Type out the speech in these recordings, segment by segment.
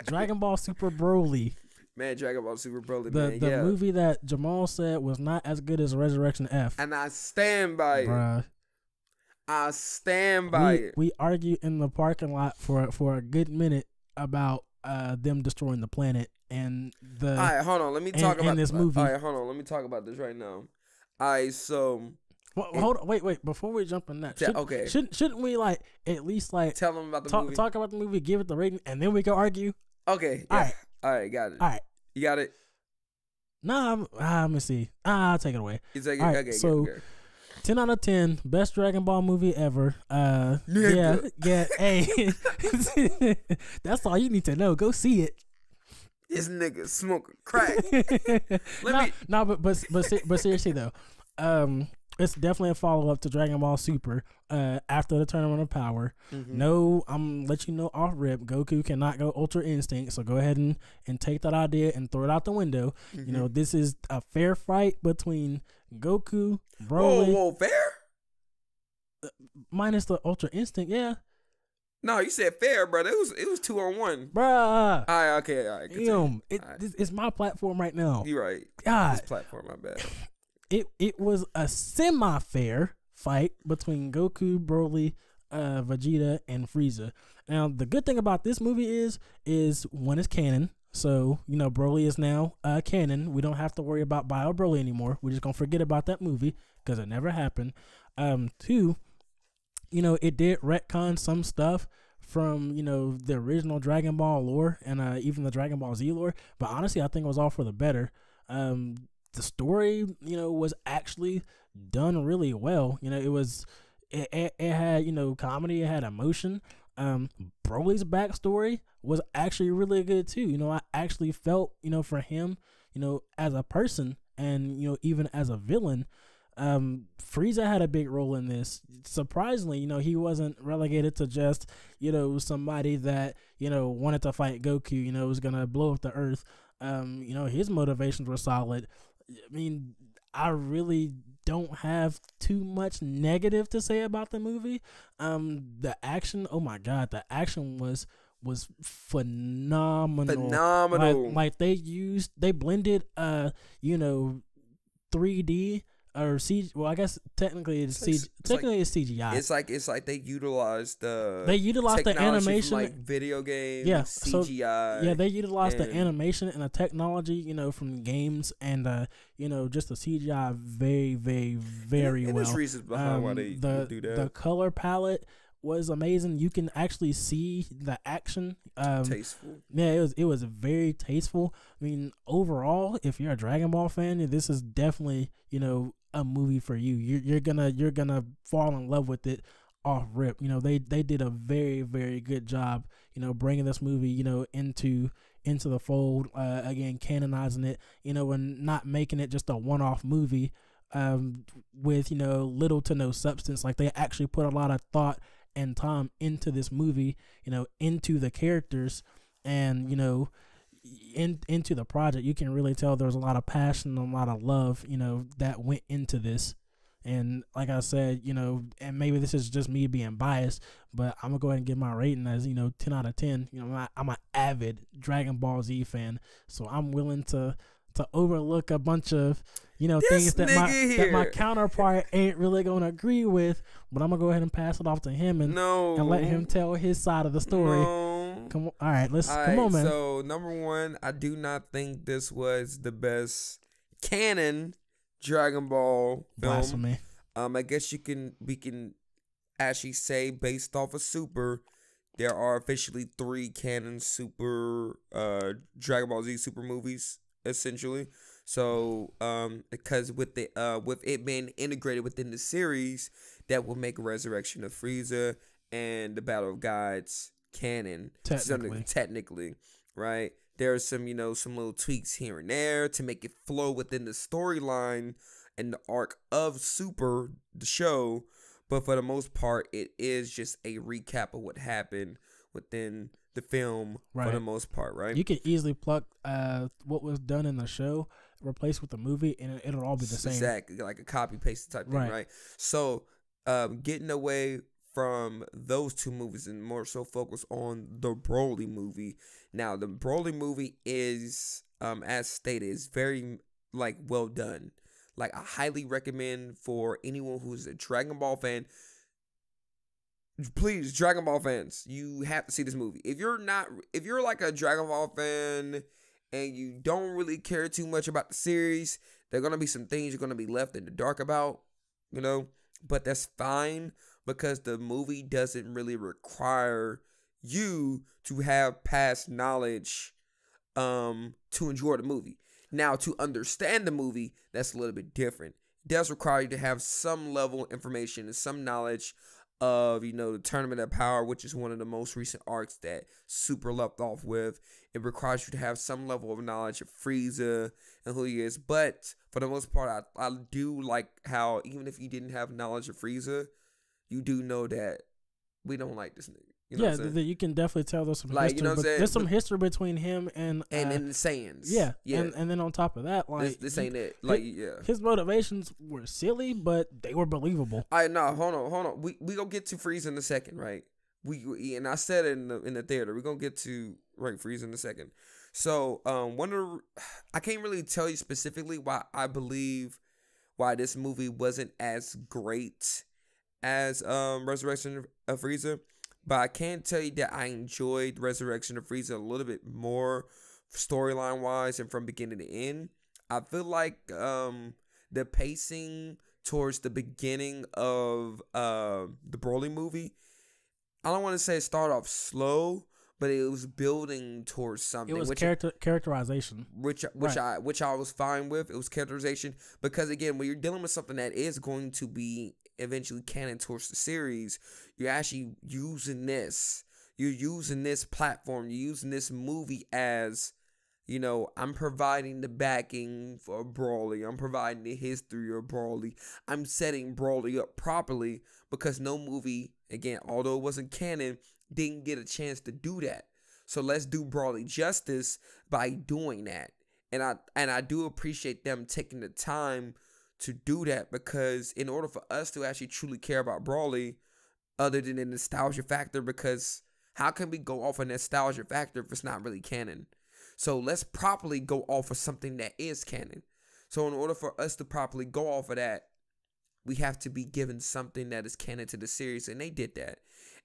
Dragon Ball Super Broly. Man, Dragon Ball Super Broly, the movie that Jamal said was not as good as Resurrection F. And I stand by it. I stand by it. We argued in the parking lot for a good minute about them destroying the planet and the. All right, hold on. Let me talk about this movie. All right, hold on. Let me talk about this right now. All right, so. Well, hold on, wait. Before we jump on that, shouldn't we like at least like tell them about the movie? Talk about the movie, give it the rating, and then we can argue. Okay. Yeah. All right, got it. All right, you got it. Nah, let me see. I'll take it away. You take it. Right, okay. So, good. 10 out of 10, best Dragon Ball movie ever. Yeah. Hey, that's all you need to know. Go see it. This nigga smoking crack. But seriously though, it's definitely a follow up to Dragon Ball Super. After the Tournament of Power. Mm-hmm. No, I'm let you know off rip. Goku cannot go Ultra Instinct, so go ahead and take that idea and throw it out the window. Mm-hmm. You know, this is a fair fight between Goku, Broly. Whoa, fair? Minus the Ultra Instinct, yeah. No, you said fair, bro. It was 2-on-1, bruh. All right. It's my platform right now. You're right. God, this platform, my bad. It was a semi-fair fight between Goku, Broly, Vegeta, and Frieza. Now, the good thing about this movie is one is canon. So, you know, Broly is now canon. We don't have to worry about Bio Broly anymore. We're just going to forget about that movie because it never happened. Two, you know, it did retcon some stuff from, you know, the original Dragon Ball lore and even the Dragon Ball Z lore. But honestly, I think it was all for the better. The story, you know, was actually done really well. You know, it had, you know, comedy, it had emotion. Broly's backstory was actually really good too. You know, I actually felt, you know, for him, you know, as a person and, you know, even as a villain. Frieza had a big role in this. Surprisingly, you know, he wasn't relegated to just, you know, somebody that, you know, wanted to fight Goku, you know, was gonna blow up the earth. You know, his motivations were solid. I mean, I really don't have too much negative to say about the movie. The action, oh my god, the action was phenomenal. Like they blended you know, 3D or CG. Well, I guess technically it's CGI. It's like they utilized the animation from, like video games, CGI. So, they utilized the animation and the technology, you know, from games and you know, just the CGI very, very, very well. There's reasons behind why they do that. The color palette was amazing. You can actually see the action. Tasteful. Yeah, it was very tasteful. I mean, overall, if you're a Dragon Ball fan, this is definitely, you know, a movie for you. You're gonna fall in love with it off rip. You know, they did a very, very good job, you know, bringing this movie, you know, into the fold, again, canonizing it, you know, and not making it just a one-off movie with, you know, little to no substance. Like, they actually put a lot of thought and time into this movie, you know, into the characters and, you know, into the project. You can really tell there's a lot of passion and a lot of love, you know, that went into this. And like I said, you know, and maybe this is just me being biased, but I'm gonna go ahead and give my rating as, you know, 10 out of 10. You know, I'm an avid Dragon Ball Z fan, so I'm willing to overlook a bunch of, you know, things that my counterpart ain't really gonna agree with, but I'm gonna go ahead and pass it off to him and let him tell his side of the story. Come on, all right, come on, man. So number one, I do not think this was the best canon Dragon Ball film. Blasphemy. I guess we can actually say, based off of Super, there are officially 3 canon Super Dragon Ball Z Super movies, essentially. So because with it being integrated within the series, that will make Resurrection of Frieza and the Battle of Gods canon technically, right? There are some, you know, some little tweaks here and there to make it flow within the storyline and the arc of Super, the show. But for the most part, it is just a recap of what happened within the film, right, for the most part, right? You can easily pluck what was done in the show, replace with the movie, and it'll all be the same. Exactly, like a copy paste type thing, right? So getting away from those two movies and more so focus on the Broly movie. Now, the Broly movie is, as stated, is very like well done. Like, I highly recommend for anyone who's a Dragon Ball fan. Please, Dragon Ball fans, you have to see this movie. If you're like a Dragon Ball fan and you don't really care too much about the series, there are gonna be some things you're gonna be left in the dark about, but that's fine because the movie doesn't really require you to have past knowledge to enjoy the movie. Now, to understand the movie, that's a little bit different. It does require you to have some level of information and some knowledge of, the Tournament of Power, which is one of the most recent arcs that Super left off with. It requires you to have some level of knowledge of Frieza and who he is. But for the most part, I do like how even if you didn't have knowledge of Frieza, you do know that we don't like this nigga. You can definitely tell there's some like, history. There's some history between him and the Saiyans. Yeah. And then on top of that, like this ain't it. Like, his motivations were silly, but they were believable. Hold on. We gonna get to Frieza in a second, right? And I said it in the theater. We're gonna get to Frieza in a second. So I can't really tell you specifically why I believe why this movie wasn't as great as Resurrection of Frieza. But I can tell you that I enjoyed Resurrection of Frieza a little bit more storyline wise and from beginning to end. I feel like the pacing towards the beginning of the Broly movie, I don't want to say it started off slow, but it was building towards something. It was characterization, which I was fine with. It was characterization because again, when you're dealing with something that is going to be eventually canon towards the series, you're actually using this. You're using this platform. You're using this movie as, I'm providing the backing for Broly. I'm providing the history of Broly. I'm setting Broly up properly because no movie, again, although it wasn't canon, didn't get a chance to do that. So let's do Broly justice by doing that. And I do appreciate them taking the time to do that because in order for us to actually truly care about Broly, other than the nostalgia factor, because how can we go off a nostalgia factor if it's not really canon? So let's properly go off of something that is canon. So in order for us to properly go off of that, we have to be given something that is canon to the series, and they did that.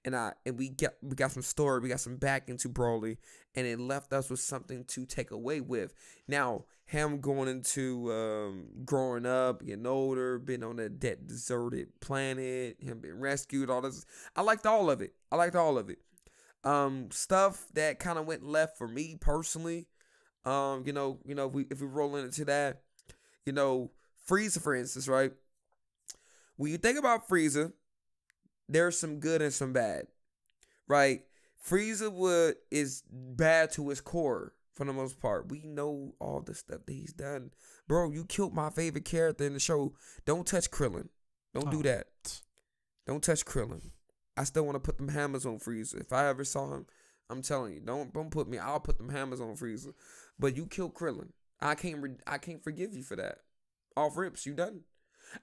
And we got some story, we got some back into Broly, and it left us with something to take away with. Now, him going into growing up, getting older, being on that deserted planet, him being rescued, all this. I liked all of it. Stuff that kind of went left for me personally. If we roll into that, Frieza, for instance, right? When you think about Frieza, there's some good and some bad, right? Frieza is bad to his core for the most part. We know all the stuff that he's done. Bro, you killed my favorite character in the show. Don't touch Krillin. Don't do that. Don't touch Krillin. I still want to put them hammers on Frieza. If I ever saw him, I'm telling you, don't put me. I'll put them hammers on Frieza. But you killed Krillin. I can't forgive you for that. Off rips, you done.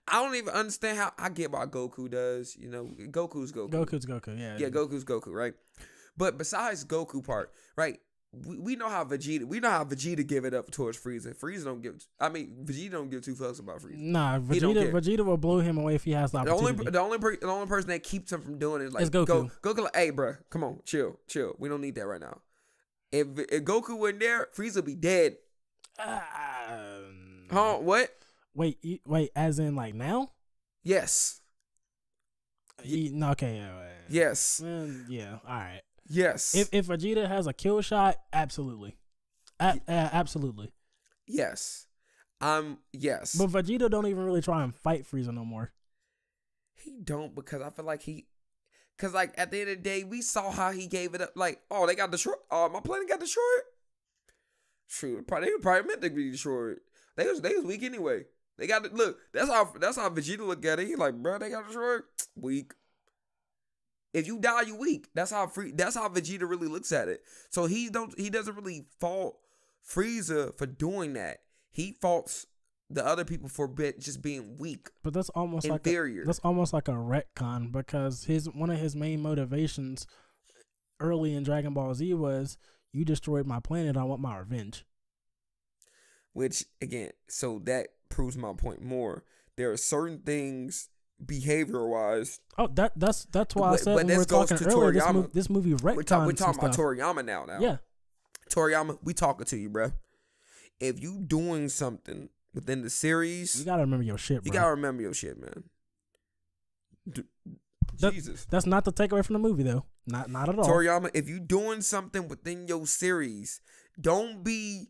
I don't even understand how. I get why Goku does. Goku's Goku. Goku's Goku, yeah. Yeah, Goku's Goku, right? But besides Goku part, right? We know how Vegeta give it up towards Frieza. Vegeta don't give two fucks about Frieza. Nah, Vegeta will blow him away if he has the opportunity. The only person that keeps him from doing it is like Goku. Goku like, hey, bro, come on, chill. We don't need that right now. If Goku wasn't there, Frieza would be dead. What? Wait, as in like now? Yes. Okay. Yeah. Yes. Yeah. All right. Yes. If Vegeta has a kill shot, absolutely. Absolutely. Yes. Yes. But Vegeta don't even really try and fight Frieza no more. He don't because I feel like because like at the end of the day, we saw how he gave it up. Like, oh, they got destroyed. Oh, my planet got destroyed. True. They probably meant to be destroyed. They was weak anyway. They got to look. That's how Vegeta look at it. He like, bro, they got destroyed. Weak. If you die, you weak. That's how Vegeta really looks at it. So he doesn't really fault Frieza for doing that. He faults the other people for just being weak, But that's almost inferior. that's almost like a retcon, because one of his main motivations early in Dragon Ball Z was, you destroyed my planet, I want my revenge. Which again, so that proves my point more. There are certain things behavior wise. Oh, that's why I said but when we were this goes talking to earlier, Toriyama. this movie retcons We're talking some about stuff. Toriyama now. Yeah. Toriyama, we talking to you, bruh. If you doing something within the series, You gotta remember your shit, bro. you gotta remember your shit, man. Jesus. That's not the takeaway from the movie, though. Not at all. Toriyama, if you doing something within your series, don't be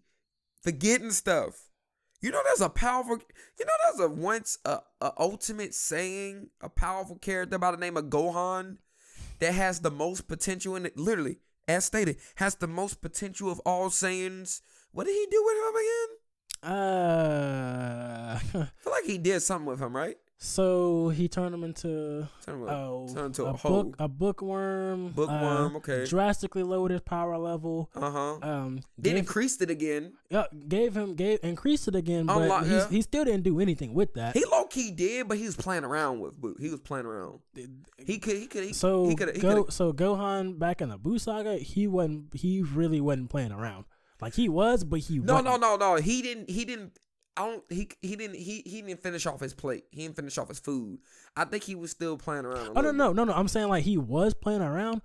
forgetting stuff. You know, there's a powerful. You know, there's a ultimate saying, a powerful character by the name of Gohan that has the most potential in it. Literally, as stated, has the most potential of all Saiyans. What did he do with him again? I feel like he did something with him, right? So he turned him into a bookworm. Bookworm, okay. Drastically lowered his power level. Then increased it again. Yeah, increased it again, but he still didn't do anything with that. He low key did, but he was playing around with Boo. He was playing around. So Gohan back in the Boo saga, he really wasn't playing around. Like he was, but he wasn't. No. He didn't. He didn't finish off his plate. He didn't finish off his food. I think he was still playing around. No. I'm saying like he was playing around,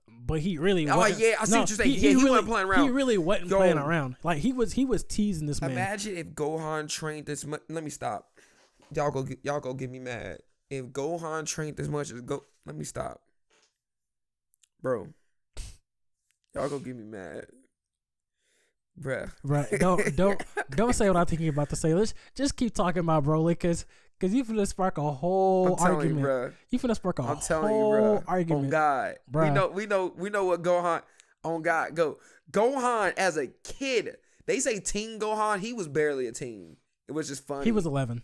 but he really wasn't. Yeah, I see what you're saying. He really wasn't playing around. He really wasn't playing around. Like he was teasing this man. Imagine if Gohan trained this much. Let me stop. Y'all go get me mad. If Gohan trained as much as let me stop, bro. Y'all go get me mad. Bruh. Right. Don't say what I'm thinking about to say. Let's just keep talking about Broly, cause you finna spark a whole argument. You finna spark a whole argument. On God. Bruh. We know what Gohan on God go. Gohan as a kid. They say teen Gohan, he was barely a teen. It was just funny. He was 11.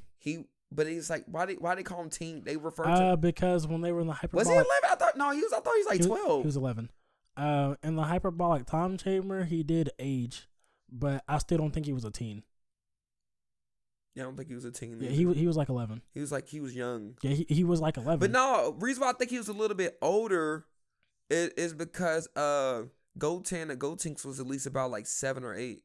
But he's like, why they call him teen? They refer to because when they were in the hyperbolic. Was he 11? I thought he was like 12. He was 11. In the hyperbolic time chamber, he did age. But I still don't think he was a teen. Yeah, I don't think he was a teen. Yeah, he was like 11. He was young. Yeah, he was like 11. But no, reason why I think he was a little bit older is because Goten and Gotenks was at least about like 7 or 8.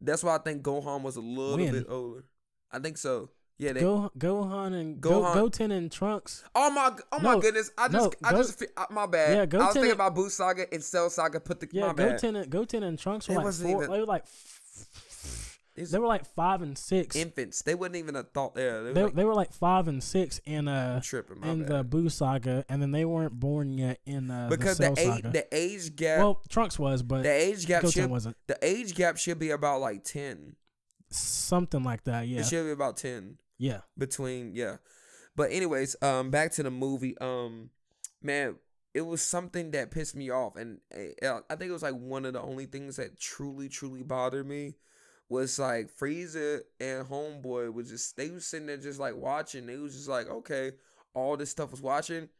That's why I think Gohan was a little bit older. I think so. Yeah, Gohan and Goten and Trunks. Oh my goodness! My bad. Yeah, I was thinking about Boo Saga and Cell Saga. My bad. Goten and Trunks were they were like 5 and 6 infants. They wouldn't even have thought there. They were like 5 and 6 in the Boo Saga, and then they weren't born yet in because the Cell Saga. The age gap. Well, Trunks was, but the age gap wasn't. The age gap should be about like 10. Something like that. Yeah, it should be about 10. Yeah. But anyways, back to the movie. Man, it was something that pissed me off, and I think it was like one of the only things that truly bothered me was like Frieza and Homeboy they was sitting there just like watching. They was just like, okay, all this stuff was watching,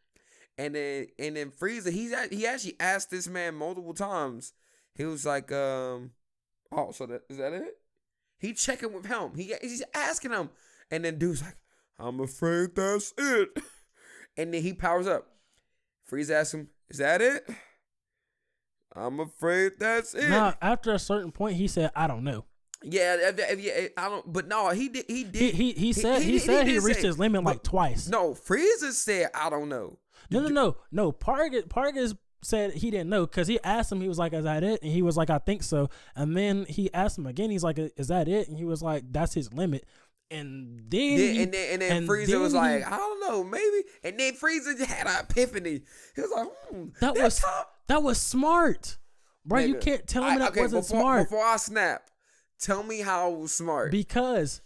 and then Frieza, he actually asked this man multiple times. He was like, is that it? He checking with him. He's asking him. And then dude's like, I'm afraid that's it. And then he powers up. Frieza asks him, is that it? I'm afraid that's it. Now, after a certain point, he said, I don't know. Yeah, I don't. But no, he did. He said he reached his limit like twice. No, Frieza said, I don't know. No. Pargas said he didn't know because he asked him. He was like, is that it? And he was like, I think so. And then he asked him again. He's like, is that it? And he was like, that's his limit. And then Frieza was like, I don't know, maybe. And then Frieza had an epiphany. He was like, that was smart, bro. Nigga, you can't tell me that wasn't smart. Before I snap, tell me how it was smart. Because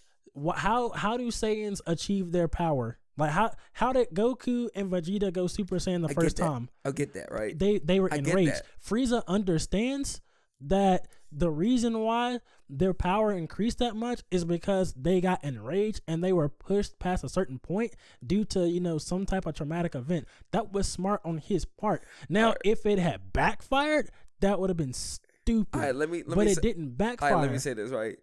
how do Saiyans achieve their power? Like how did Goku and Vegeta go Super Saiyan the first time? I get that, right? They were enraged. Frieza understands that the reason why their power increased that much is because they got enraged and they were pushed past a certain point due to some type of traumatic event. That was smart on his part. Now, if it had backfired, that would have been stupid. All right, but it didn't backfire. All right, let me say this right.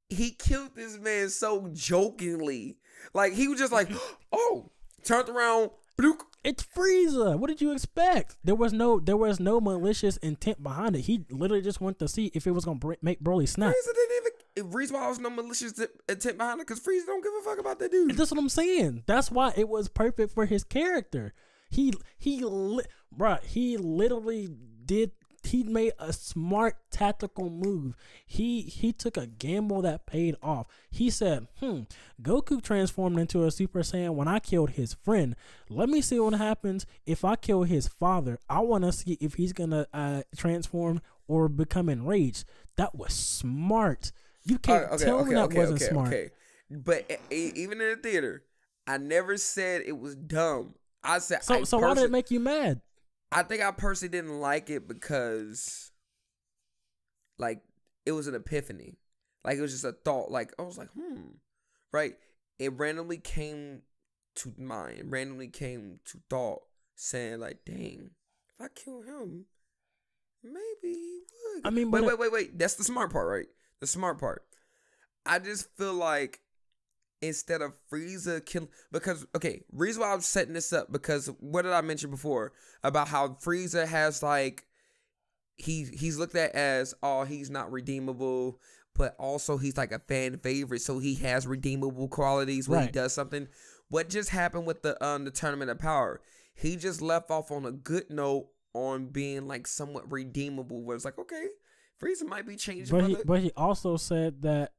He killed this man so jokingly. Like, he was just like, oh, turned around, bloop. It's Frieza. What did you expect? There was no malicious intent behind it. He literally just wanted to see if it was gonna make Broly snap. Frieza didn't even. Reason why there was no malicious intent behind it, because Frieza don't give a fuck about that dude. That's what I'm saying. That's why it was perfect for his character. He literally did. He made a smart tactical move. He took a gamble that paid off. He said, Goku transformed into a Super Saiyan when I killed his friend. Let me see what happens if I kill his father. I want to see if he's going to transform or become enraged. That was smart. You can't tell me that wasn't smart. Okay. But even in the theater, I never said it was dumb. I said so why did it make you mad? I think I personally didn't like it because, like, it was an epiphany. Like, it was just a thought. Like, I was like, right? It randomly came to mind. Randomly came to thought, saying, like, dang, if I kill him, maybe he would. I mean, wait. That's the smart part, right? The smart part. I just feel like instead of Frieza killing, because, okay, reason why I'm setting this up, because what did I mention before about how Frieza has, like, he's looked at as, oh, he's not redeemable, but also he's like a fan favorite, so he has redeemable qualities when he does something. What just happened with the Tournament of Power? He just left off on a good note on being, like, somewhat redeemable, where it's like, okay, Frieza might be changing, but he also said that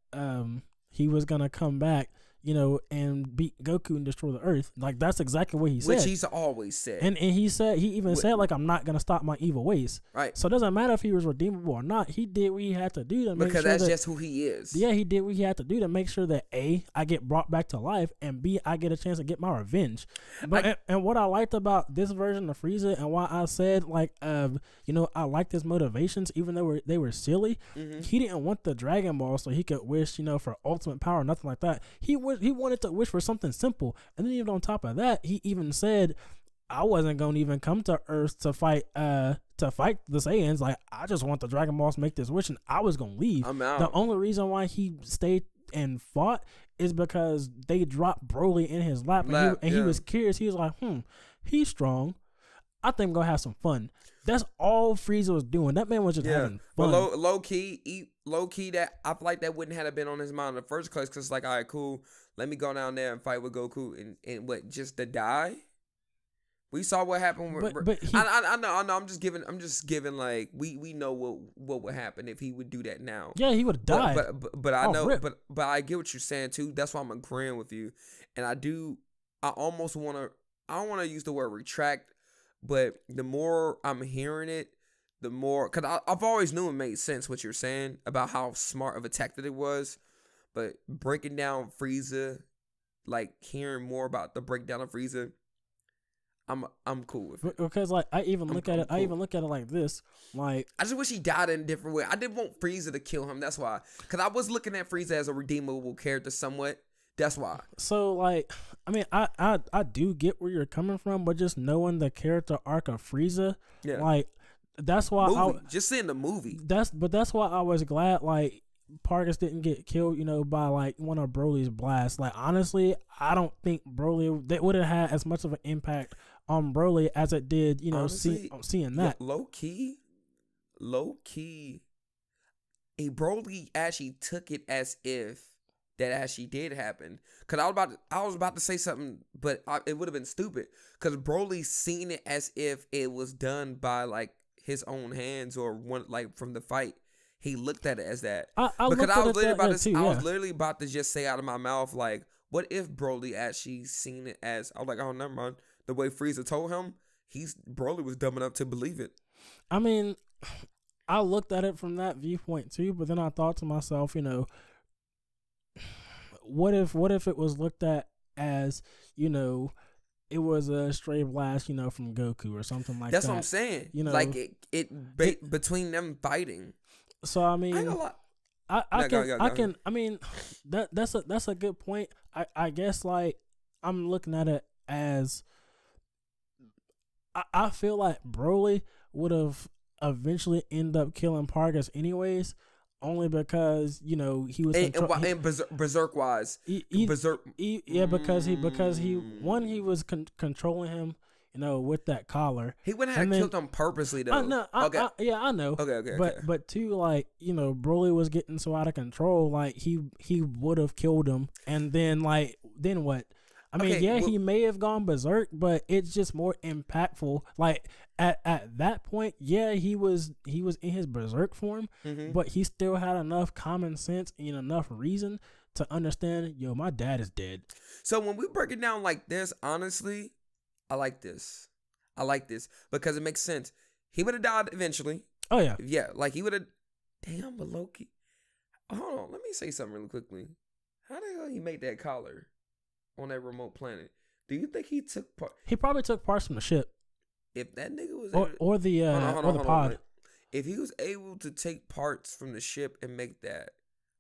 he was gonna come back, you know, and beat Goku and destroy the Earth. Like, that's exactly what he said. Which he's always said. And he even said, like, I'm not going to stop my evil ways. Right. So it doesn't matter if he was redeemable or not. He did what he had to do to make sure that's just who he is. Yeah, he did what he had to do to make sure that A, I get brought back to life, and B, I get a chance to get my revenge. But and what I liked about this version of Frieza and why I said, like, you know, I liked his motivations, even though they were silly. He didn't want the Dragon Ball so he could wish, you know, for ultimate power, nothing like that. He wanted to wish for something simple. And then even on top of that, he even said, I wasn't going to even come to Earth to fight the Saiyans. Like, I just want the Dragon Balls to make this wish, and I was going to leave. I'm out. The only reason why he stayed and fought is because they dropped Broly in his lap, and he was curious. He was like, he's strong. I think I'm going to have some fun. That's all Frieza was doing. That man was just having fun. But low key, that I feel like that wouldn't have been on his mind in the first place, because it's like, all right, cool, let me go down there and fight with Goku and what, just to die? We saw what happened with, I know, I'm just giving like, we know what would happen if he would do that now. Yeah, he would have died. But I know, but I get what you're saying too. That's why I'm agreeing with you. And I don't want to use the word retract, but the more I'm hearing it, the more, because I've always knew it made sense what you're saying about how smart of a tactic it was, but breaking down Frieza, like hearing more about the breakdown of Frieza, I'm cool with it. Because like I even look at it like this, like I just wish he died in a different way. I didn't want Frieza to kill him. That's why, because I was looking at Frieza as a redeemable character somewhat. That's why. So like, I mean, I do get where you're coming from, but just knowing the character arc of Frieza, like that's why just seeing the movie. That's why I was glad like Parkus didn't get killed, you know, by like one of Broly's blasts. Like honestly, I don't think Broly that would have had as much of an impact on Broly as it did, you know, honestly, seeing that. Low key, Broly actually took it as if that actually did happen. Cause I was about to say something, but it would have been stupid. Cause Broly seen it as if it was done by like his own hands or one like from the fight. He looked at it as that. I was literally about to just say out of my mouth like, what if Broly actually seen it as? I was like, oh, never mind. The way Frieza told him, Broly was dumb enough to believe it. I mean, I looked at it from that viewpoint too, but then I thought to myself, you know, what if it was looked at as, you know, it was a stray blast, you know, from Goku or something like that. That's what I'm saying. You know, like between them fighting. So I mean, I mean, that's a good point. I guess like I'm looking at it as I feel like Broly would have eventually end up killing Pargus anyways, only because he was and berserk wise, berserk. Because he was controlling him, with that collar. He wouldn't have killed him purposely though. I know. Okay. But too, like, Broly was getting so out of control, like he would have killed him, and then what? I mean, he may have gone berserk, but it's just more impactful. Like at that point, he was in his berserk form, but he still had enough common sense and enough reason to understand, my dad is dead. So when we break it down like this, honestly, I like this because it makes sense. He would have died eventually. Oh yeah, yeah. Like he would have. Damn, but Loki. Hold on, let me say something really quickly. How the hell he made that collar on that remote planet? Do you think he took part? He probably took parts from the ship. If that nigga was or the pod. If he was able to take parts from the ship and make that,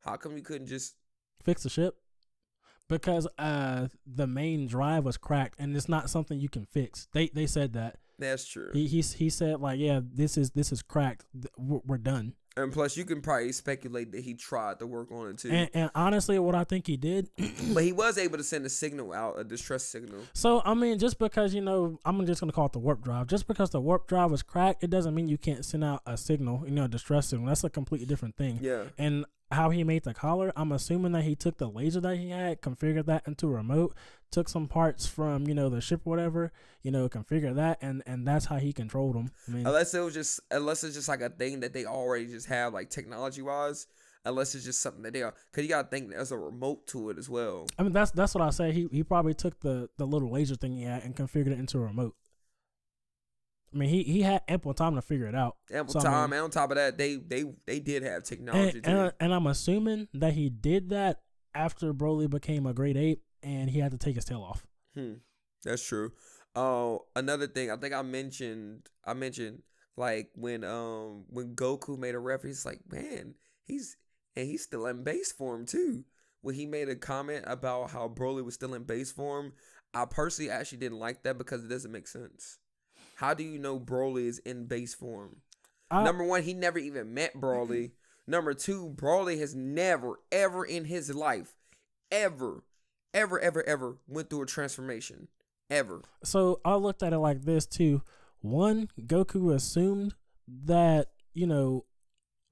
how come he couldn't just fix the ship? Because the main drive was cracked, and it's not something you can fix. They said that. That's true. He said, like, yeah, this is cracked. We're done. And plus, you can probably speculate that he tried to work on it too. And honestly, what I think he did, but he was able to send a signal out, a distress signal. So I mean, just because I'm just gonna call it the warp drive. Just because the warp drive was cracked, it doesn't mean you can't send out a signal, a distress signal. That's a completely different thing. Yeah. And how he made the collar, I'm assuming that he took the laser that he had, configured that into a remote, took some parts from the ship or whatever, configure that, and that's how he controlled them. I mean, unless it's just like a thing that they already just have, like, technology wise. Unless it's just something that they are, because you gotta think there's a remote to it as well. I mean, that's what I say. He probably took the little laser thing he had and configured it into a remote. I mean, he had ample time to figure it out. Ample time, and on top of that, they did have technology too. And I'm assuming that he did that after Broly became a great ape, and he had to take his tail off. That's true. Another thing, I think I mentioned like when Goku made a reference, like, man, he's still in base form too. When he made a comment about how Broly was still in base form, I personally actually didn't like that because it doesn't make sense. How do you know Broly is in base form? Number one, he never even met Broly. Number two, Broly has never, ever in his life, ever went through a transformation. Ever. So I looked at it like this too. One, Goku assumed that,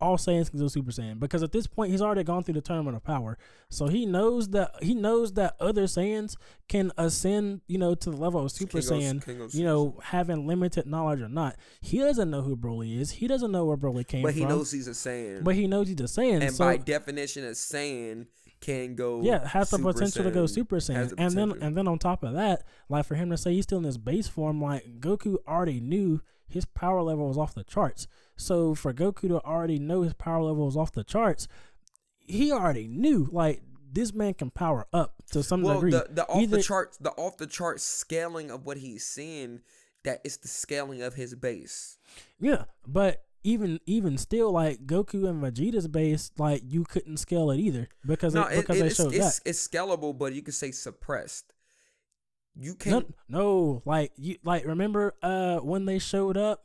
all Saiyans can do Super Saiyan, because at this point he's already gone through the tournament of power, so he knows that other Saiyans can ascend, to the level of Super Saiyan, having limited knowledge or not. He doesn't know who Broly is. He doesn't know where Broly came from. But he knows he's a Saiyan. And by definition, a Saiyan can go. Yeah, has the potential to go Super Saiyan. And then on top of that, like, for him to say he's still in his base form, like, Goku already knew his power level was off the charts. So for Goku to already know his power level was off the charts, he already knew, like, this man can power up to some degree. The off the charts scaling of what he's seeing, that is the scaling of his base. Yeah, but even still, like, Goku and Vegeta's base, like, you couldn't scale it either because they showed that it's scalable, but you could say suppressed. You can't. No, remember when they showed up,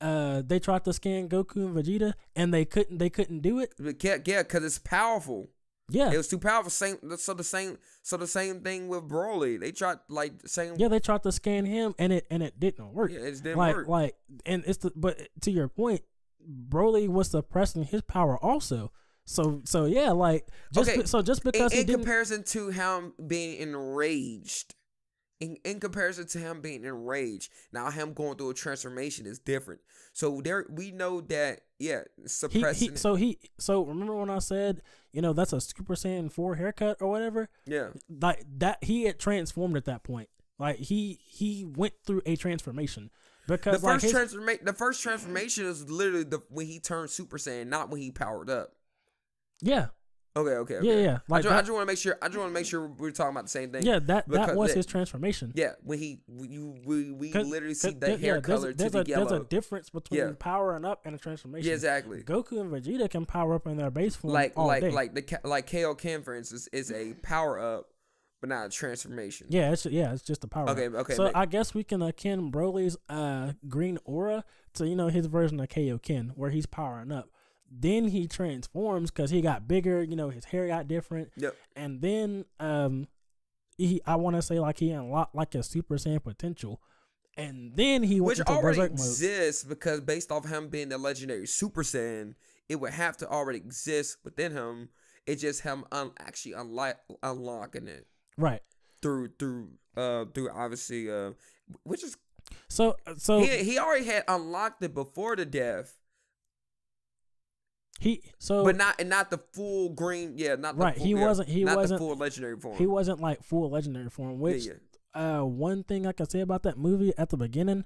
they tried to scan Goku and Vegeta, and they couldn't do it. Yeah, because it's powerful. Yeah, it was too powerful. So the same thing with Broly. They tried they tried to scan him, and it didn't work. Yeah, it didn't work. But to your point, Broly was suppressing his power also. So yeah, like, just because in comparison to him being enraged. In comparison to him being enraged, now him going through a transformation is different. So we know that, suppressing. So remember when I said, that's a Super Saiyan 4 haircut or whatever? Yeah. Like that, he had transformed at that point. Like he went through a transformation because the first transformation is literally when he turned Super Saiyan, not when he powered up. Yeah. Okay. Yeah. Like, I just want to make sure we're talking about the same thing. Yeah, that was his transformation. Yeah, when we literally see the hair color to the yellow. There's a difference between powering up and a transformation. Yeah, exactly. Goku and Vegeta can power up in their base form like day. Ken, for instance, is a power up, but not a transformation. Yeah, it's just a power up. Okay. So I guess we can akin Broly's green aura to his version of Kaioken, where he's powering up. Then he transforms because he got bigger. His hair got different. Yep. And then I want to say like he unlocked like a Super Saiyan potential. And then he went into already Berserk mode. exists because based off him being the legendary Super Saiyan, it would have to already exist within him. It's just him actually unlocking it. Right. Through obviously which is so he already had unlocked it before the death. But not the full green, not the right. full, He wasn't the full legendary form. He wasn't like full legendary form. Which one thing I could say about that movie at the beginning,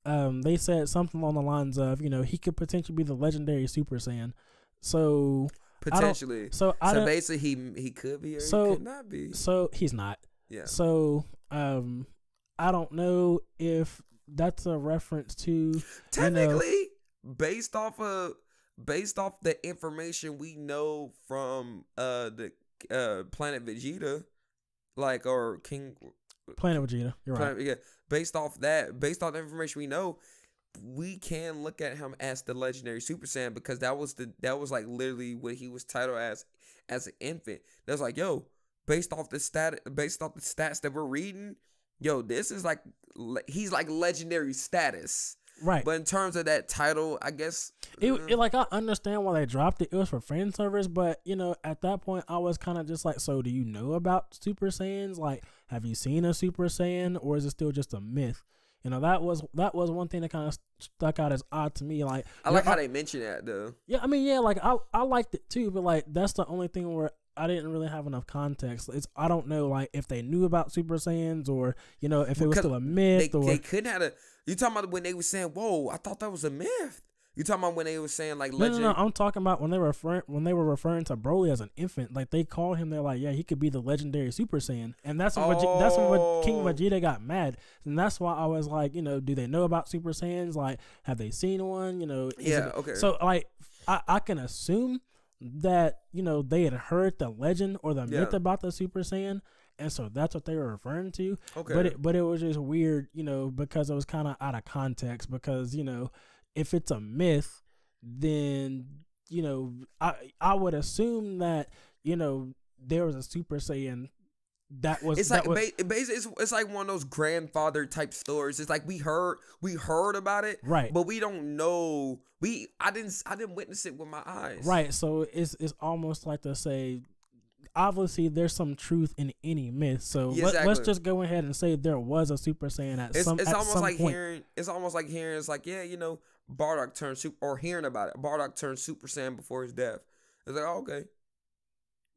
they said something along the lines of he could potentially be the legendary Super Saiyan. So potentially. So basically he could be or he could not be. So he's not. Yeah. So I don't know if that's a reference to technically based off the information we know from the Planet Vegeta, like or King Planet Vegeta. You're right. Yeah. Based off the information we know, we can look at him as the legendary Super Saiyan because that was like literally what he was titled as an infant. That's like, yo, based off the stats that we're reading, yo, this is like he's like legendary status. Right. But in terms of that title, I guess it like I understand why they dropped it. It was for fan service, but at that point I was kind of just like, so do you know about Super Saiyans? Like, have you seen a Super Saiyan, or is it still just a myth? That was one thing that kind of stuck out as odd to me. Like, I like how they mentioned that though. Yeah, I mean, yeah, like I liked it too, but like that's the only thing where I didn't really have enough context. I don't know like if they knew about Super Saiyans or if it was still a myth. They couldn't have a. You talking about when they were saying, "Whoa, I thought that was a myth." You talking about when they were saying like legend? No. I'm talking about when they were referring to Broly as an infant. Like they called him. They're like, yeah, he could be the legendary Super Saiyan, and that's when King Vegeta got mad, and that's why I was like, do they know about Super Saiyans? Like, have they seen one? Okay. So like, I can assume that they had heard the legend or the myth about the Super Saiyan, and so that's what they were referring to. Okay. But it was just weird, because it was kind of out of context. Because if it's a myth, then I would assume that there was a Super Saiyan that was. It's like it's like one of those grandfather type stories. It's like we heard about it, right? But we don't know. I didn't witness it with my eyes, right? So it's almost like to say, obviously there's some truth in any myth. So let's just go ahead and say there was a Super Saiyan at some point. It's almost like hearing. It's like Bardock turned super, or hearing about it. Bardock turned Super Saiyan before his death. It's like, oh, okay.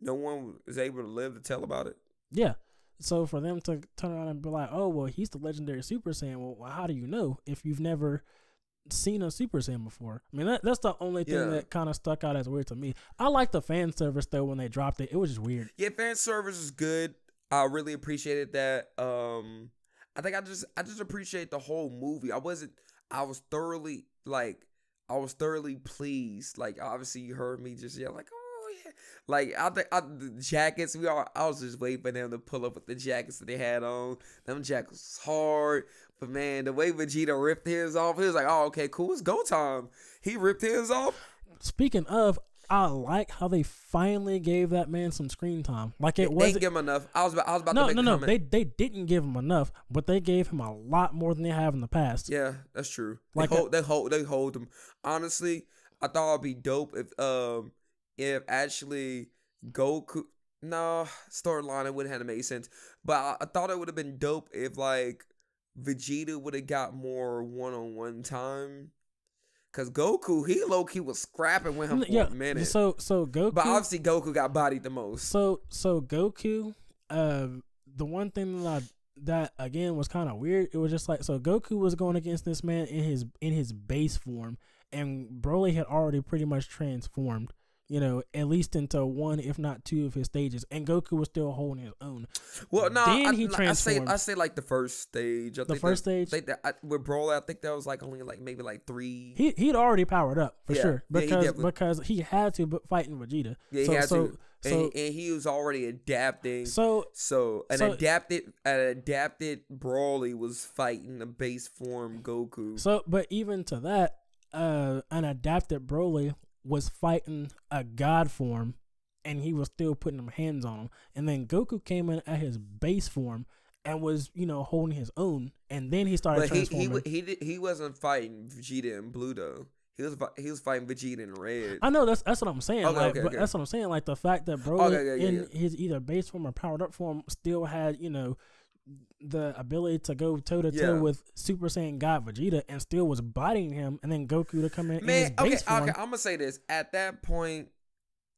No one is able to live to tell about it. Yeah. So for them to turn around and be like, oh, well, he's the legendary Super Saiyan. Well, how do you know if you've never seen a Super Saiyan before? I mean, that's the only thing that kind of stuck out as weird to me. I like the fan service, though, when they dropped it. It was just weird. Yeah, fan service is good. I really appreciated that. I think I just appreciate the whole movie. I was thoroughly pleased. Like, obviously you heard me just yell like, oh yeah. Like the jackets, I was just waiting for them to pull up with the jackets that they had on. Them jackets was hard. But man, the way Vegeta ripped his off, he was like, oh, okay, cool, it's go time. He ripped his off. Speaking of, I like how they finally gave that man some screen time. Like it wasn't. They didn't give him enough. I was about to make a comment. They didn't give him enough, but they gave him a lot more than they have in the past. Yeah, that's true. Like they hold him. Honestly, I thought it'd be dope if actually Goku. No, storyline it wouldn't have made sense. But I thought it would have been dope if like Vegeta would have got more one-on-one time. Cause Goku, he low-key was scrapping with him for a minute. So Goku, but obviously Goku got bodied the most. So Goku, the one thing that again was kind of weird. It was just like, so Goku was going against this man in his base form, and Broly had already pretty much transformed. At least into one, if not two, of his stages, and Goku was still holding his own. Well, no, then I say like the first stage. With Broly, I think that was like only like maybe like 3. He'd already powered up for sure because he had to fighting Vegeta. Yeah, he had to. So and he was already adapting. so An adapted Broly was fighting a base form Goku. So, but even to that, an adapted Broly was fighting a god form, and he was still putting them hands on him. And then Goku came in at his base form and was, holding his own. And then he started transforming. He wasn't fighting Vegeta in blue though. He was fighting Vegeta in red. I know that's what I'm saying. Okay, but that's what I'm saying. Like the fact that Broly his either base form or powered up form still had, the ability to go toe to toe with Super Saiyan God Vegeta and still was biting him, and then Goku to come in his base form. Okay, I'm gonna say this. At that point,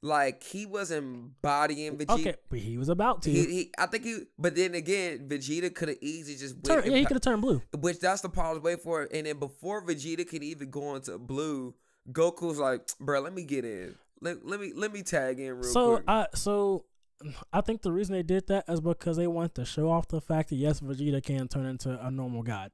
like he wasn't bodying Vegeta. Okay, but he was about to. But then again, Vegeta could have easily just he could have turned blue. Which that's the part I was waiting for. And then before Vegeta could even go into blue, Goku's like, bro, let me get in. Let me tag in real quick. I think the reason they did that is because they wanted to show off the fact that yes, Vegeta can turn into a normal god.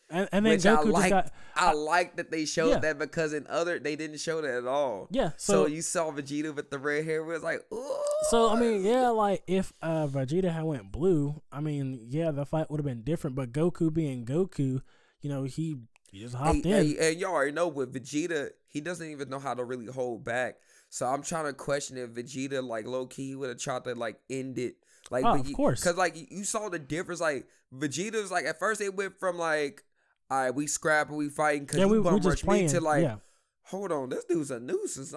And then which Goku I like that they showed that because they didn't show that at all. Yeah. So you saw Vegeta with the red hair, it was like, ooh. So I mean, like if Vegeta had went blue, I mean, the fight would have been different. But Goku being Goku, he just hopped in. And y'all already know with Vegeta, he doesn't even know how to really hold back. So I'm trying to question if Vegeta, like, low-key would have tried to, like, end it. Like, of course. Because, like, you saw the difference. Like, Vegeta was, like, at first they went from, like, all right, we scrap and we fighting because you bum rush me to, like, hold on, this dude's a nuisance.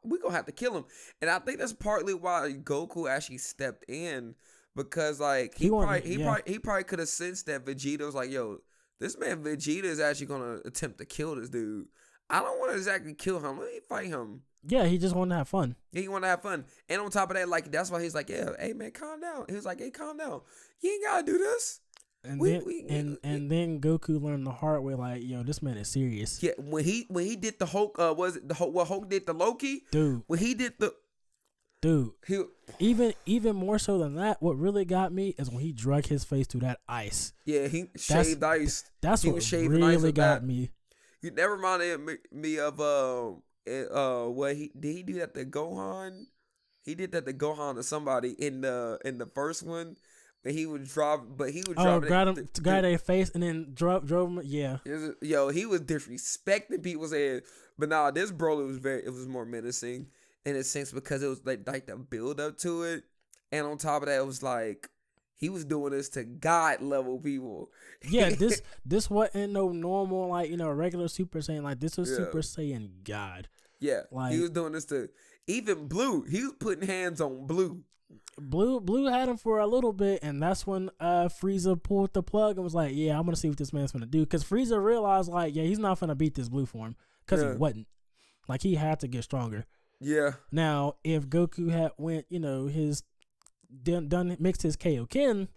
We going to have to kill him. And I think that's partly why Goku actually stepped in because, like, he probably could have sensed that Vegeta was like, yo, this man Vegeta is actually going to attempt to kill this dude. I don't want to exactly kill him. Let me fight him. Yeah, he just wanted to have fun. Yeah, he wanted to have fun. And on top of that, like, that's why he's like, yeah, hey, man, calm down. He was like, hey, calm down. You ain't got to do this. And then Goku learned the hard way, like, yo, this man is serious. Yeah, when he did the Hulk, Hulk did the Loki? Dude. When he did the... Dude. Even more so than that, what really got me is when he drug his face through that ice. Yeah, he shaved ice. That's what really got me. You never reminded me of... what he do that to Gohan? He did that to Gohan or somebody in the first one. But he would drop. Grab their face and then drove him. Yeah. He was disrespecting people's head. But nah, this Broly was more menacing in a sense because it was like the build up to it, and on top of that, it was like he was doing this to God level people. Yeah, this wasn't no normal regular Super Saiyan. Like this was Super Saiyan God. Yeah, like, he was doing this to even Blue. He was putting hands on Blue. Blue had him for a little bit, and that's when Frieza pulled the plug and was like, "Yeah, I'm gonna see what this man's gonna do." Because Frieza realized, like, yeah, he's not gonna beat this Blue form because he wasn't. Like he had to get stronger. Yeah. Now, if Goku had went, his done mixed his Kaioken,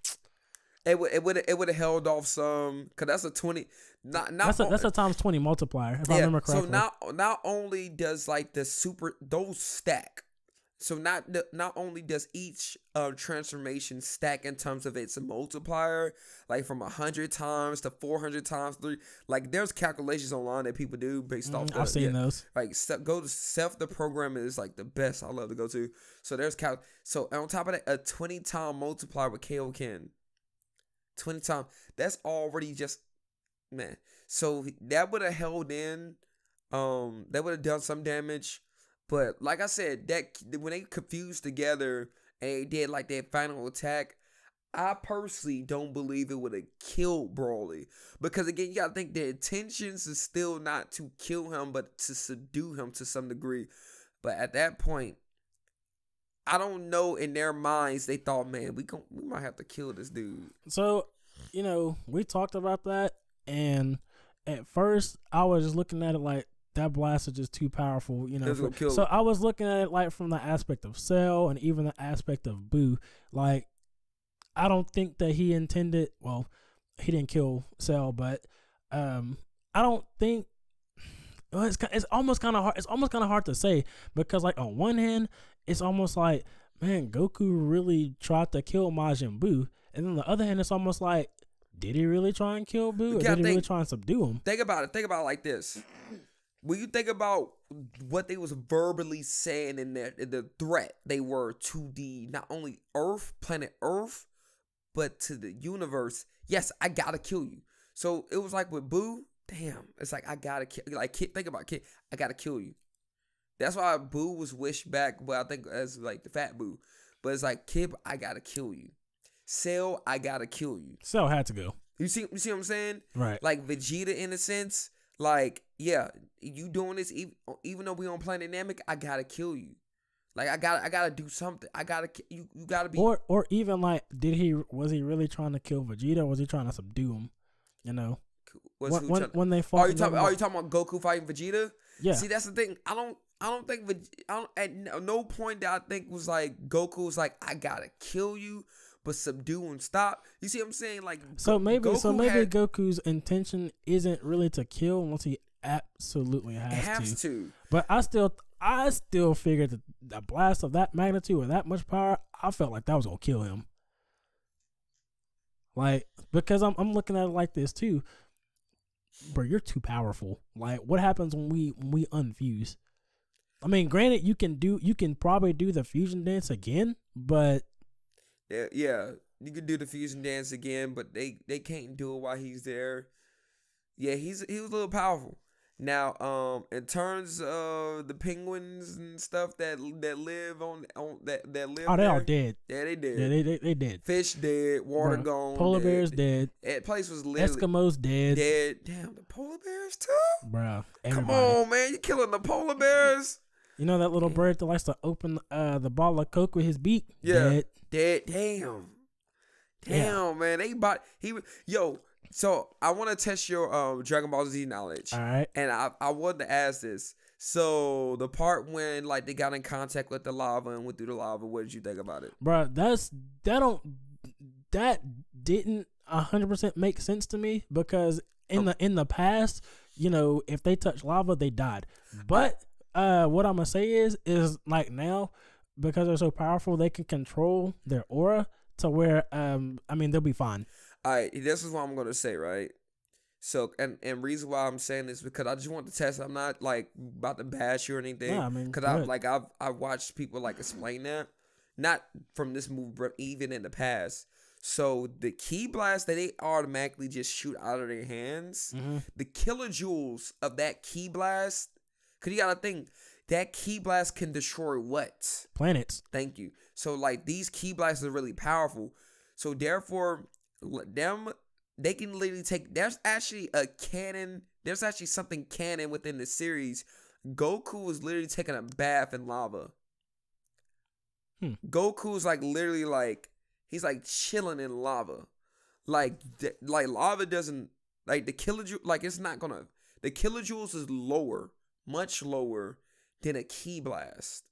it would have held off some because that's a 20. That's a times 20 multiplier if I remember correctly. So not only does like the super those stack, so not only does each transformation stack in terms of its multiplier, like from 100 times to 400 times 3. Like there's calculations online that people do based off. I've seen those. Like go to Self the program is like the best I love to go to. So there's so on top of that, a 20 time multiplier with Kaioken. 20 times. That's already just. Man, so that would have held in, that would have done some damage, but like I said, that when they confused together and they did like their final attack, I personally don't believe it would have killed Broly because again, you gotta think the intentions is still not to kill him, but to subdue him to some degree. But at that point, I don't know. In their minds, they thought, man, we might have to kill this dude. So, we talked about that. And at first, I was just looking at it like that blast is just too powerful, So I was looking at it like from the aspect of Cell and even the aspect of Boo. Like, I don't think that he intended. Well, he didn't kill Cell, but I don't think. Well, it's almost kind of hard. It's almost kind of hard to say because, like, on one hand, it's almost like, man, Goku really tried to kill Majin Buu, and then on the other hand, it's almost like, did he really try and kill Boo, or did he really try and subdue him? Think about it like this. when you think about what they was verbally saying in the threat they were to the not only planet Earth, but to the universe. Yes, I gotta kill you. So it was like with Boo, damn, it's like I gotta kill. Like Kid, think about Kid, I gotta kill you. That's why Boo was wished back, but I think as like the fat Boo. But it's like Kid, I gotta kill you. Cell, I gotta kill you. Cell had to go. You see what I'm saying? Right. Like Vegeta, in a sense, like, yeah, you doing this even though we on Planet Namek, I gotta kill you. Like I gotta do something. I gotta you gotta be or even like, was he really trying to kill Vegeta, or was he trying to subdue him? You know, when they fought. Are you talking about Goku fighting Vegeta? Yeah. See, that's the thing. I don't think at no point that I think was like Goku was like, I gotta kill you, but subdue and stop. You see what I'm saying? Like, maybe Goku's intention isn't really to kill unless he absolutely has to. But I still figured that a blast of that magnitude with that much power, I felt like that was gonna kill him. Like, because I'm looking at it like this too. Bro, you're too powerful. Like, what happens when we unfuse? I mean, granted, you can probably do the fusion dance again, but yeah, you can do the fusion dance again, but they can't do it while he's there. Yeah, he was a little powerful. Now, in terms of the penguins and stuff that live on that live, they all dead. Yeah, they dead. Yeah, they dead. Fish dead. Water gone. Polar bears dead. That place was literally Eskimos dead. Dead. Damn, the polar bears too. Bro, come on, man, you killing the polar bears. You know that little bird that likes to open the bottle of Coke with his beak? Yeah, dead. Damn, man, So I want to test your Dragon Ball Z knowledge. All right. And I wanted to ask this. So the part when like they got in contact with the lava and went through the lava, what did you think about it? Bro, that didn't 100% make sense to me, because in the past, you know, if they touch lava, they died. But what I'm gonna say is like now, because they're so powerful, they can control their aura to where they'll be fine. All right, this is what I'm gonna say, right? So, and reason why I'm saying this because I just want to test. I'm not like about to bash you or anything. Yeah, I mean, because I've watched people like explain that, not from this movie, but even in the past. So the key blast that they automatically just shoot out of their hands, the kilojoules of that key blast, because you gotta think that key blast can destroy what? Planets. Thank you. So like these key blasts are really powerful. So therefore, they can literally take. There's actually a canon. There's actually something canon within the series. Goku was literally taking a bath in lava. Goku's like literally like he's like chilling in lava, like lava doesn't like the kilojoule. Like it's not gonna. The kilojoules is lower, much lower than a ki blast.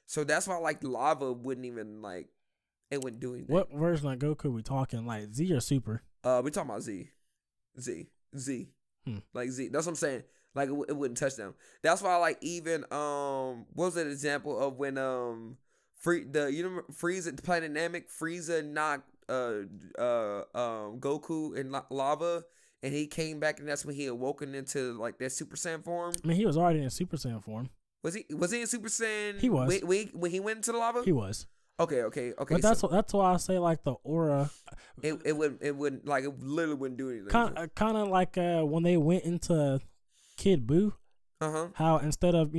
So that's why like lava wouldn't even like. It wouldn't do anything. What version of Goku we talking? Like Z or Super? We talking about Z. Like Z. That's what I'm saying. Like it wouldn't touch them. That's why like even what was an example of when Frieza Planet Namek, Frieza knocked Goku in lava, and he came back, and that's when he awoken into like that Super Saiyan form. I mean, he was already in Super Saiyan form. Was he in Super Saiyan? He was. When he went into the lava? He was. Okay. But that's why I say like the aura. It wouldn't like it literally wouldn't do anything. Kind of like when they went into Kid Buu. How instead of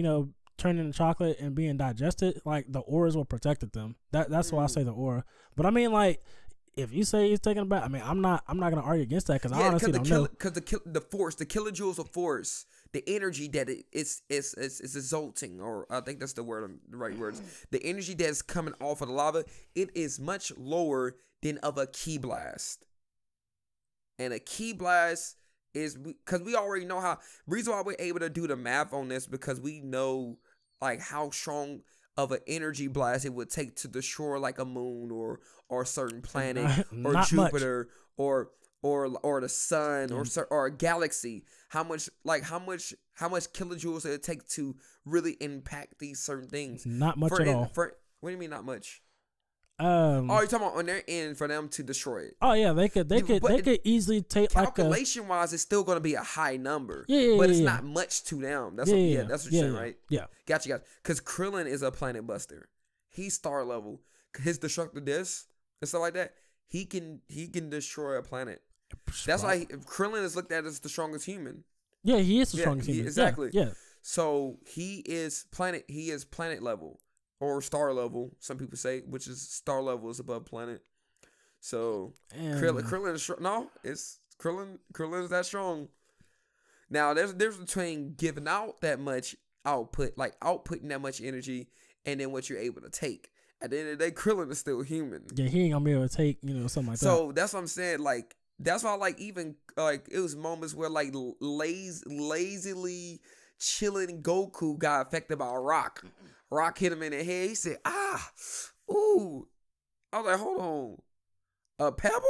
turning into chocolate and being digested, like the auras will protected them. That's why I say the aura. But I mean, like if you say he's taking a bath, I mean I'm not gonna argue against that because I honestly don't know. Because the force, the kilojoules of force, the energy that it's exalting, or I think that's the right words. The energy that's coming off of the lava, it is much lower than of a ki blast. And a ki blast is because we already know how. Reason why we're able to do the math on this because we know like how strong of an energy blast it would take to destroy like a moon or a certain planet or Jupiter or the sun or a galaxy. How much kilojoules it take to really impact these certain things? Not much at all. What do you mean not much? Oh, you're talking about on their end for them to destroy it. Oh yeah, they could easily take calculation wise, it's still going to be a high number. Yeah, but it's not much to them. That's what you're saying, right? Yeah, gotcha. Because Krillin is a planet buster. He's star level. His destructive disc and stuff like that. He can destroy a planet. That's why Krillin is looked at as the strongest human. Yeah, he is the strongest human. Exactly. Yeah. So he is planet level. Or star level, some people say, which is star level is above planet. So Krillin is strong. No, it's Krillin is that strong. Now there's a difference between giving out that much output, like outputting that much energy, and then what you're able to take. At the end of the day, Krillin is still human. Yeah, he ain't gonna be able to take, something like that. So that's what I'm saying. Like that's why, like even like it was moments where like lazily chilling Goku got affected by a rock. Rock hit him in the head. He said, ooh. I was like, hold on. A pebble?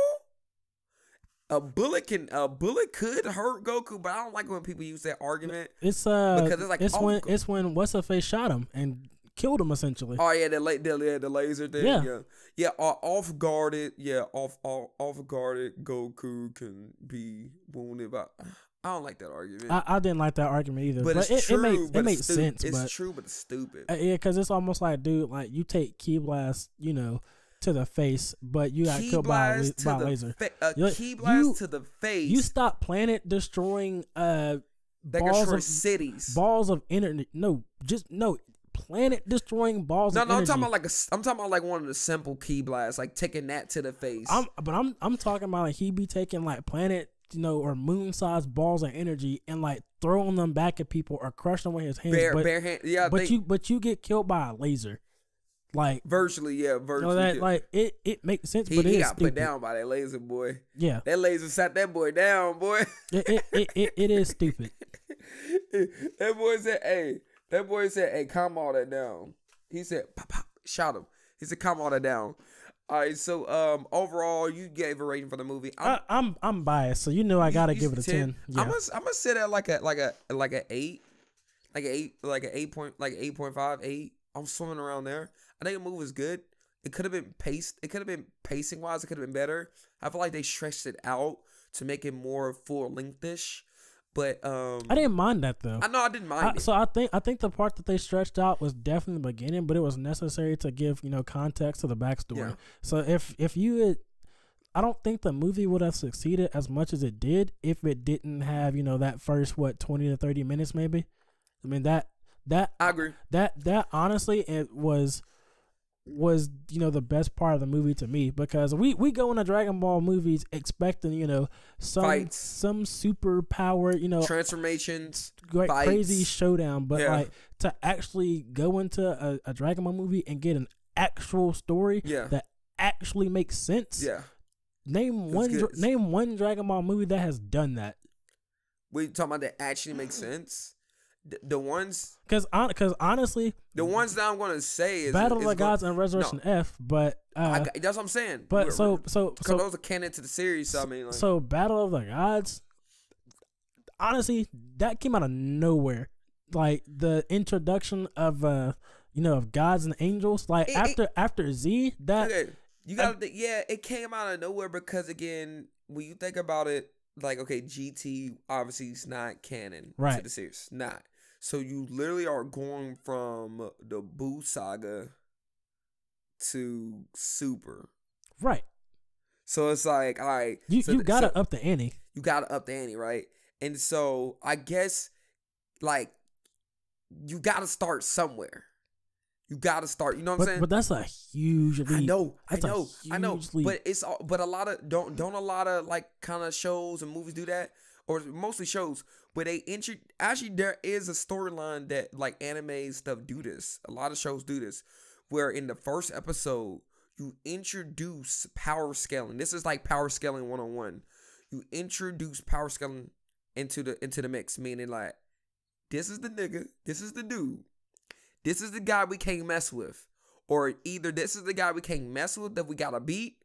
A bullet could hurt Goku, but I don't like when people use that argument. It's because it's like it's when what's her face shot him and killed him essentially. Oh yeah, the laser thing. Yeah. Off guarded Goku can be wounded by. I don't like that argument. I didn't like that argument either. But it's true. It makes sense. It's true, but it's stupid. Yeah, because it's almost like, dude, like you take Ki Blast, to the face, but you got killed by a laser. Ki Blast to the face. You stop planet destroying cities. Balls of energy. Planet destroying balls of energy. No, I'm talking about like one of the simple Ki Blasts, like taking that to the face. I'm talking about like he be taking like planet or moon-sized balls of energy and like throwing them back at people or crushing them with his hands. Bare hand, yeah. But you get killed by a laser, like virtually. That like it makes sense. But he got stupid. put down by that laser, boy. Yeah, that laser sat that boy down, boy. It is stupid. That boy said, "Hey, calm all that down." He said, "Pop, pop," shot him. He said, "Calm all that down." All right, so overall, you gave a rating for the movie. I'm biased, so I gotta give it a 10. Yeah. I'm gonna sit at like an 8, like an 8.5, 8. I'm swimming around there. I think the movie was good. It could have been paced. It could have been pacing wise. It could have been better. I feel like they stretched it out to make it more full lengthish. But I didn't mind that though. I know I didn't mind it. So I think the part that they stretched out was definitely the beginning, but it was necessary to give context to the backstory. Yeah. So if you had, I don't think the movie would have succeeded as much as it did if it didn't have that first 20 to 30 minutes maybe. I mean that I agree. That honestly it was the best part of the movie to me, because we go into Dragon Ball movies expecting some fights, some super power transformations, crazy showdown, but like to actually go into a Dragon Ball movie and get an actual story that actually makes sense. Name one Dragon Ball movie that has done that. We talking about that actually makes sense. The ones, because honestly, the ones that I'm gonna say is Battle of the Gods and Resurrection F, but that's what I'm saying. But so those are canon to the series. So I mean, so Battle of the Gods, honestly, that came out of nowhere. Like the introduction of of gods and angels. Like after Z, that you got it came out of nowhere because again, when you think about it, like GT obviously is not canon to the series, not. So you literally are going from the Boo saga to Super. Right. So it's like, all right. You gotta up the ante. You gotta up the ante, right? And so I guess like you gotta start somewhere. You gotta start, you know what I'm saying? But that's a huge leap. I know. Leap. But a lot of don't a lot of like kind of shows and movies do that, or mostly shows. But actually there is a storyline that like anime stuff do this. A lot of shows do this, where in the first episode you introduce power scaling. This is like power scaling 101. You introduce power scaling into the mix, meaning like this is the nigga, this is the dude. This is the guy we can't mess with. Or either this is the guy we can't mess with that we gotta beat,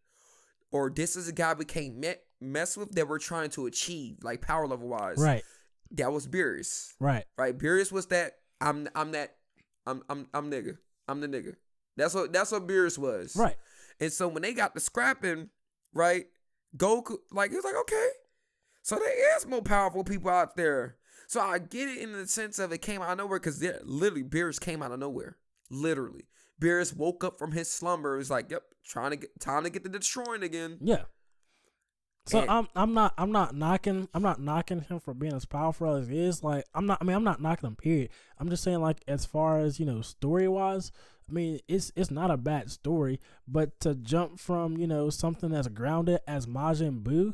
or this is the guy we can't mess with that we're trying to achieve, like power level wise. Right. That was Beerus. Right. Beerus was that I'm nigga. I'm the nigga. That's what Beerus was. Right. And so when they got the scrapping, right, Goku, like, he was like, okay. So there is more powerful people out there. So I get it in the sense of it came out of nowhere because literally Beerus came out of nowhere. Literally. Beerus woke up from his slumber. It was like, yep, time to get the destroying again. Yeah. So and I'm not knocking him for being as powerful as he is. Like I'm not knocking him, period. I'm just saying, like, as far as, you know, story wise, I mean, it's not a bad story, but to jump from, you know, something that's grounded as Majin Buu,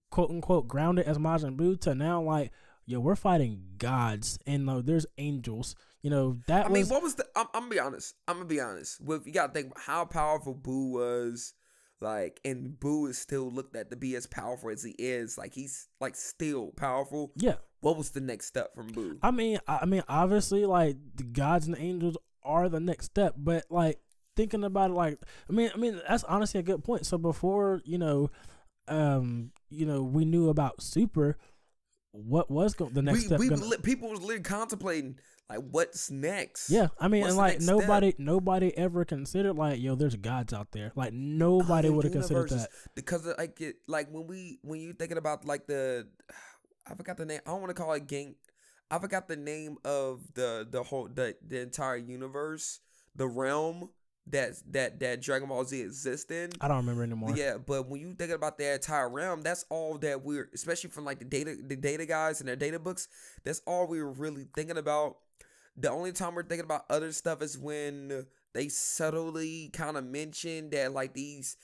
quote unquote grounded as Majin Buu, to now, like, yo, we're fighting gods and there's angels. You know, that I mean, what was the I'm gonna be honest. With, you gotta think about how powerful Buu was. Like, and Boo is still looked at to be as powerful as he is. Like, he's like still powerful. Yeah. What was the next step from Boo? I mean, obviously, like, the gods and the angels are the next step. But, like, thinking about it, like, I mean, that's honestly a good point. So before, we knew about Super, what was the next step? People was literally contemplating, like, what's next? Yeah, I mean, and like nobody ever considered, like, yo, there's gods out there. Like, nobody would have considered that, because when you thinking about, like, I forgot the name. I don't want to call it gang. I forgot the name of the entire universe, the realm that Dragon Ball Z exists in. I don't remember anymore. Yeah, but when you thinking about that entire realm, that's all that we're, especially from, like, the data guys and their data books, that's all we were really thinking about. The only time we're thinking about other stuff is when they subtly kind of mention that, like, these,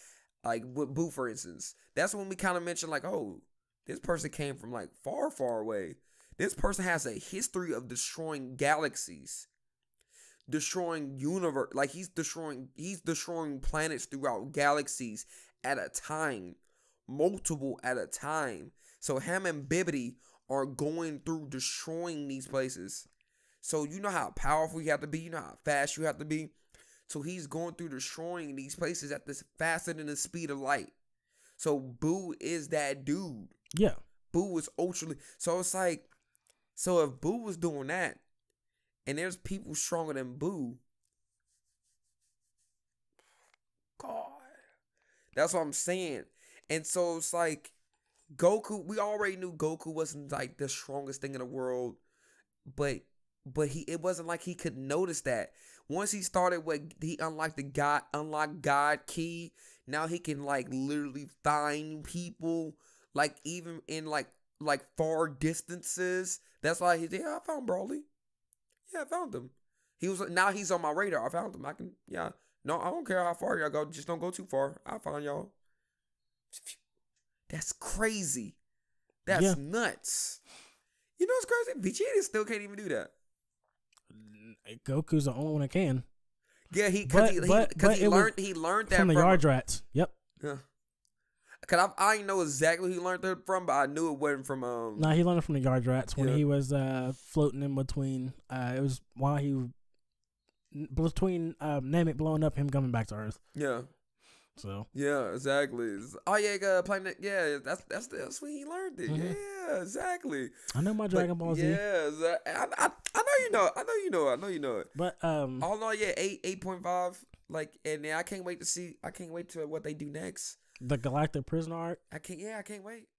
like, with Boo, for instance, that's when we kind of mention, like, oh, this person came from, like, far, far away. This person has a history of destroying galaxies, destroying universe. Like, he's destroying planets throughout galaxies at a time, multiple at a time. So Ham and Bibbidi are going through destroying these places. So you know how powerful you have to be, you know how fast you have to be. So he's going through destroying these places at this faster than the speed of light. So Boo is that dude. Yeah. Boo is ultra. So it's like, so if Boo was doing that, and there's people stronger than Boo, God, that's what I'm saying. And so it's like, Goku, we already knew Goku wasn't, like, the strongest thing in the world, but it wasn't like he could notice that. Once he started he unlocked God key, now he can, like, literally find people, like, even in like far distances. That's why he's, yeah, I found Broly. Yeah, I found him. Now he's on my radar. I found him. No, I don't care how far y'all go. Just don't go too far. I'll find y'all. That's crazy. That's nuts. You know what's crazy? Vegeta still can't even do that. Goku's the only one that can. Yeah, he learned that from the Yard Rats. Yep. Yeah. Cause I didn't know exactly who he learned that from, but I knew it wasn't from No, he learned it from the Yard Rats when he was floating in between. It was while he between Namek blowing up, him coming back to Earth. Yeah. So. Yeah, exactly. Oh yeah, Planet. Yeah, that's when he learned it. Mm-hmm. Yeah, exactly. I know my Dragon Ball Z. Yeah, I know you know. I know you know it. But oh no, yeah, 8.5. Like, and I can't wait to see. I can't wait to what they do next. The Galactic Prison arc. I can't wait.